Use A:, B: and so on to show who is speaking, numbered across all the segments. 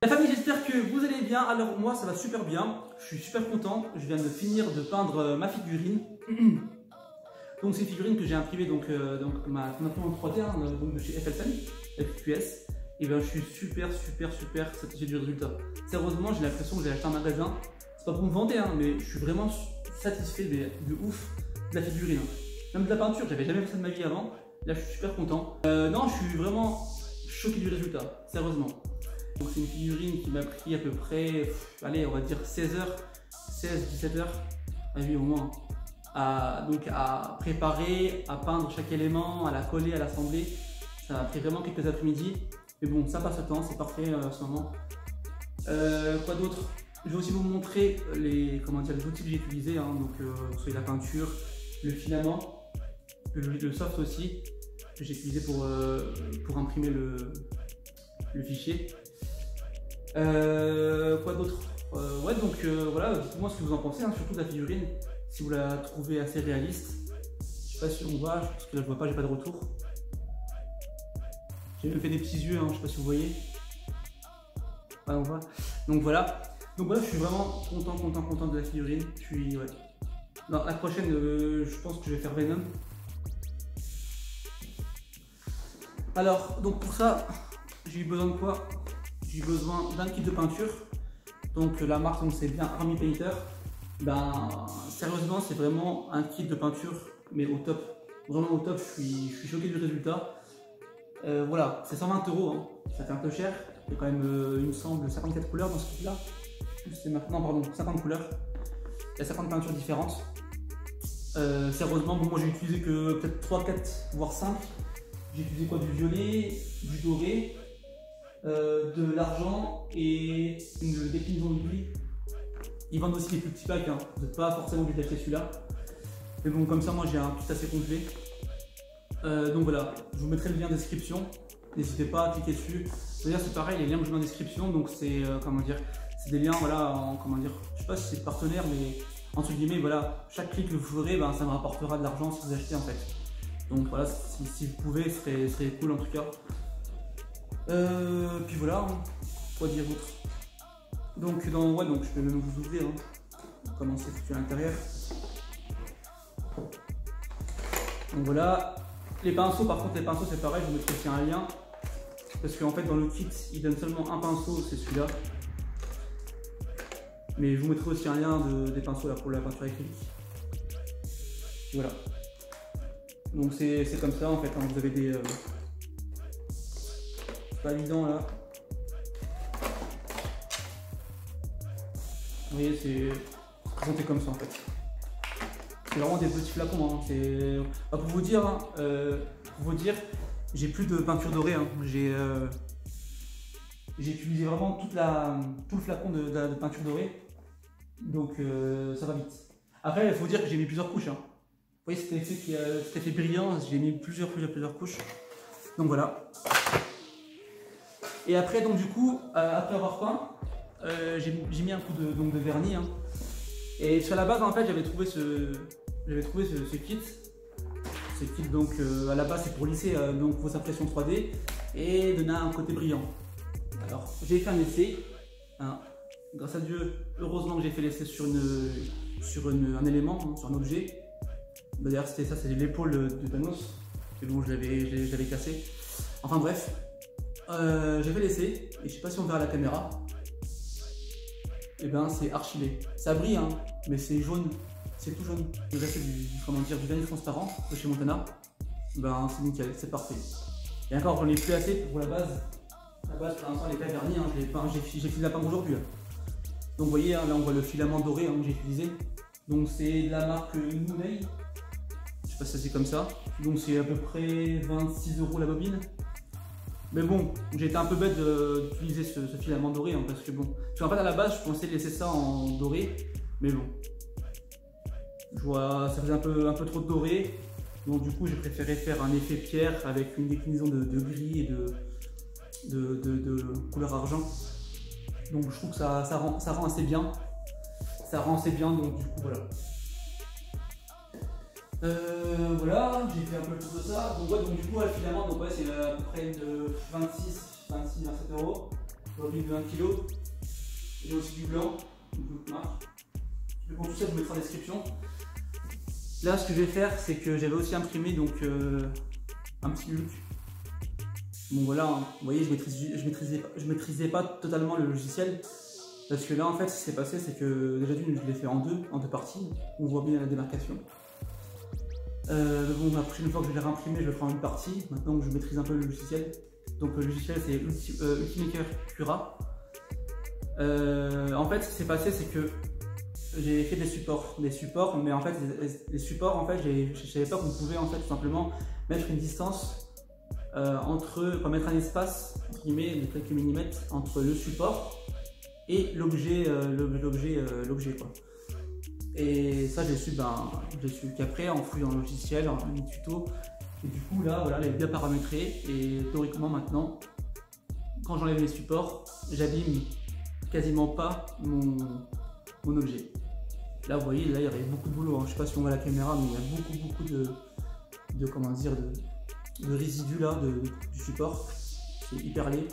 A: La famille, j'espère que vous allez bien. Alors moi ça va super bien, je suis super content. Je viens de finir de peindre ma figurine. Donc c'est une figurine que j'ai imprimée maintenant en 3D donc de chez FQS. Et bien je suis super satisfait du résultat. Sérieusement j'ai l'impression que j'ai acheté un magasin. C'est pas pour me vanter mais je suis vraiment satisfait de ouf de la figurine. Même de la peinture, j'avais jamais fait ça de ma vie avant. Là je suis super content. Non, je suis vraiment choqué du résultat, sérieusement. Donc c'est une figurine qui m'a pris à peu près, allez on va dire 16 heures, 16-17 heures, à vie au moins. Donc à préparer, à peindre chaque élément, à la coller, à l'assembler. Ça m'a pris vraiment quelques après-midi. Mais bon, ça passe le temps, c'est parfait en ce moment. Quoi d'autre? Je vais aussi vous montrer les outils que j'ai utilisés. Donc soit la peinture, le filament, le soft aussi, que j'ai utilisé pour imprimer le fichier. Quoi d'autre? Ouais, donc voilà, dites-moi ce que vous en pensez, surtout de la figurine, si vous la trouvez assez réaliste. Je sais pas si on voit, parce que là je vois pas, j'ai pas de retour. J'ai même fait des petits yeux, je sais pas si vous voyez. Ouais, on voit. Donc voilà, je suis vraiment content de la figurine. Je suis, ouais. Non, la prochaine, je pense que je vais faire Venom. Alors, donc pour ça, j'ai eu besoin de quoi? J'ai eu besoin d'un kit de peinture. Donc la marque, c'est bien Army Painter. Sérieusement, c'est vraiment un kit de peinture, mais au top. Vraiment au top, je suis choqué du résultat. Voilà, c'est 120 €, ça fait un peu cher. Il y a quand même, il me semble, 54 couleurs dans ce kit là. Non, pardon, 50 couleurs. Il y a 50 peintures différentes. Sérieusement, bon, moi j'ai utilisé que peut-être 3, 4, voire 5. J'ai utilisé quoi? Du violet, du doré, de l'argent et une déclinaison de gris. Ils vendent aussi des plus petits packs, vous n'êtes pas forcément obligé d'acheter celui-là. Mais bon, comme ça, moi j'ai un kit assez complet. Donc voilà, je vous mettrai le lien en description. N'hésitez pas à cliquer dessus. D'ailleurs, c'est pareil, les liens que je mets en description, donc c'est c'est des liens, voilà, je sais pas si c'est partenaire, mais entre guillemets, voilà, chaque clic que vous ferez, ça me rapportera de l'argent si vous achetez en fait. Donc voilà, si vous pouvez, ce serait cool en tout cas. Puis voilà, quoi dire d'autre? Donc je peux même vous ouvrir comment c'est foutu à l'intérieur. Donc voilà, les pinceaux, par contre les pinceaux c'est pareil, je vous mettrai aussi un lien. Parce qu'en fait dans le kit, il donne seulement un pinceau, c'est celui-là. Mais je vous mettrai aussi un lien des pinceaux là, pour la peinture acrylique. Voilà. Donc c'est comme ça en fait, vous avez des... c'est pas évident là. Vous voyez, c'est présenté comme ça en fait. C'est vraiment des petits flacons. Pour vous dire, j'ai plus de peinture dorée. J'ai utilisé vraiment tout le flacon de peinture dorée. Donc ça va vite. Après, il faut dire que j'ai mis plusieurs couches. Vous voyez cet effet brillant, j'ai mis plusieurs couches. Donc voilà. Et après, donc du coup, après avoir peint, j'ai mis un coup de vernis. Et sur la base, en fait, j'avais trouvé ce kit. Ce kit, donc à la base, c'est pour lisser vos impressions 3D et donner un côté brillant. Alors, j'ai fait un essai. Grâce à Dieu, heureusement que j'ai fait l'essai sur un élément, sur un objet. D'ailleurs, c'était ça, c'est l'épaule de Thanos. Que bon, je l'avais cassé. Enfin bref, j'ai fait l'essai et je sais pas si on verra à la caméra. Et c'est archivé. Ça brille, mais c'est jaune. C'est tout jaune. J'ai fait du vernis transparent de chez Montana. C'est nickel, c'est parfait. Et encore, j'en ai plus assez pour la base. La base, pour l'instant, elle est pas vernie. J'ai fini la peindre aujourd'hui. Donc, vous voyez, là, on voit le filament doré que j'ai utilisé. Donc, c'est de la marque Mooney. Je sais pas si c'est comme ça. Donc, c'est à peu près 26 € la bobine. Mais bon, j'ai été un peu bête d'utiliser ce filament doré parce que bon, en fait à la base je pensais laisser ça en doré, mais bon, je vois ça faisait un peu trop de doré, donc du coup j'ai préféré faire un effet pierre avec une déclinaison de gris et de couleur argent. Donc je trouve que ça rend assez bien, donc du coup voilà. Voilà, j'ai fait un peu le tour de ça. Donc, du coup, finalement, c'est à peu près de 26-27 €. Aujourd'hui de 1 kg. J'ai aussi du blanc, une autre marque. Mais bon, tout ça je mettrai en description. Là ce que je vais faire c'est que j'avais aussi imprimé donc un petit look. Bon voilà, hein. Vous voyez je maîtrisais pas totalement le logiciel. Parce que là en fait ce qui s'est passé c'est que déjà d'une je l'ai fait en deux parties. On voit bien la démarcation. Bon, la prochaine fois que je vais réimprimer, je le ferai en une partie. Maintenant que je maîtrise un peu le logiciel. Donc le logiciel c'est Ultimaker Cura. En fait ce qui s'est passé c'est que j'ai fait des supports, mais en fait les supports en fait je savais pas qu'on pouvait en fait tout simplement mettre une distance mettre un espace entre guillemets de quelques millimètres entre le support et l'objet quoi. Et ça j'ai su qu'après en fouillant le logiciel, en faisant des tutos, et du coup là voilà, elle est bien paramétrée et théoriquement maintenant quand j'enlève les supports, j'abîme quasiment pas mon objet. Là vous voyez, là il y avait beaucoup de boulot, hein. Je sais pas si on voit la caméra mais il y a beaucoup de résidus là du support. C'est hyper laid.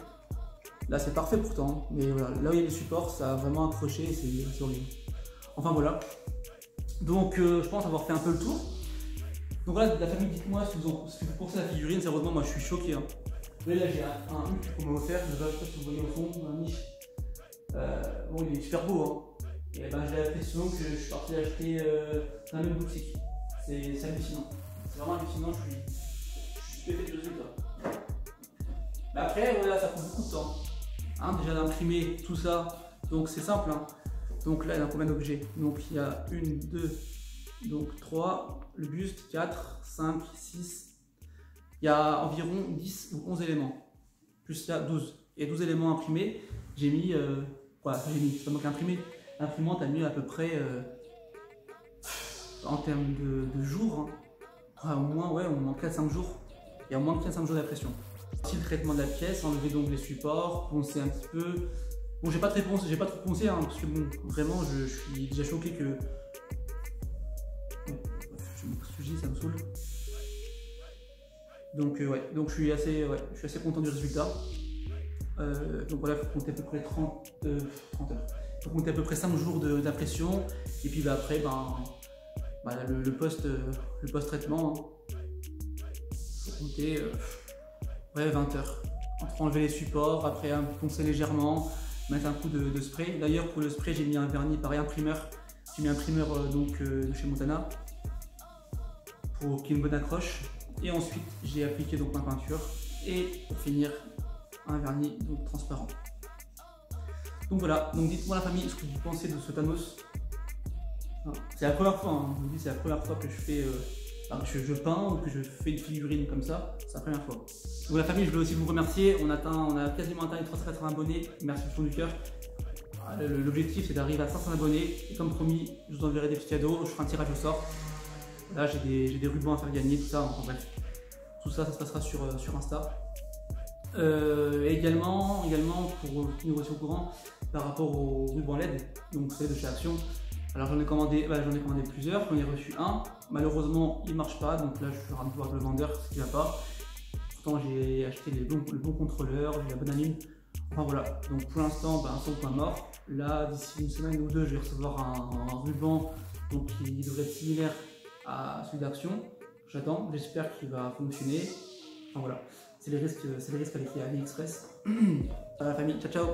A: Là c'est parfait pourtant, mais voilà, là où il y a les supports ça a vraiment accroché, c'est horrible. Enfin voilà. Donc je pense avoir fait un peu le tour. Donc voilà, la famille, dites-moi ce que vous pensez de la figurine. Sérieusement, moi je suis choqué. Hein. Vous voyez là j'ai un hook qu'on m'a offert, je sais pas si vous voyez au fond, un niche. Bon il est super beau hein. Et ben j'ai l'impression que je suis parti l'acheter dans la même boutique. C'est hallucinant. C'est vraiment hallucinant, je suis stupéfait du résultat. Mais après voilà, ça prend beaucoup de temps. Hein, déjà d'imprimer tout ça, donc c'est simple. Hein. Donc là il y a combien d'objets? Donc il y a 1, 2, donc 3, le buste, 4, 5, 6. Il y a environ 10 ou 11 éléments. Plus il y a 12. Et 12 éléments imprimés. J'ai mis, c'est pas moi qui ai imprimé. L'imprimante a mis à peu près, en termes de jours, hein, au moins 4-5 jours. Il y a au moins 4-5 jours d'impression. Aussi le traitement de la pièce, enlever donc les supports, poncer un petit peu. Bon, j'ai pas trop poncé, hein, parce que bon, vraiment, je suis déjà choqué que. Je me dis, ça me saoule. Donc donc je suis assez content du résultat. Donc voilà, il faut compter à peu près 30 heures. Il faut compter à peu près 5 jours d'impression. Et puis après, le post-traitement, il faut compter 20 heures. Entre enlever les supports, après poncer légèrement, mettre un coup de spray. D'ailleurs pour le spray j'ai mis un vernis pareil imprimeur. J'ai mis un primeur de chez Montana pour qu'il y ait une bonne accroche. Et ensuite j'ai appliqué donc ma peinture et pour finir un vernis donc transparent. Donc voilà, donc dites-moi la famille ce que vous pensez de ce Thanos. C'est la première fois, hein, je vous dis c'est la première fois que je fais je peins ou que je fais une figurine comme ça, c'est la première fois. Donc la famille, je veux aussi vous remercier, on a quasiment atteint les 380 abonnés, merci du fond du cœur. L'objectif c'est d'arriver à 500 abonnés et comme promis, je vous enverrai des petits cadeaux, je ferai un tirage au sort. Là j'ai des rubans à faire gagner, tout ça, enfin bref. Tout ça, ça se passera sur Insta. Également pour tenir aussi au courant par rapport au ruban LED, donc c'est de chez Action. Alors j'en ai commandé plusieurs, j'en ai reçu un. Malheureusement il marche pas, donc là je suis en train de voir avec le vendeur ce qui va pas. Pourtant j'ai acheté le bon contrôleur, j'ai la bonne anime. Enfin voilà, donc pour l'instant un seul point mort. Là d'ici une semaine ou deux je vais recevoir un ruban donc qui devrait être similaire à celui d'Action. J'attends, j'espère qu'il va fonctionner. Enfin voilà, c'est les risques avec les AliExpress. À la famille, ciao ciao.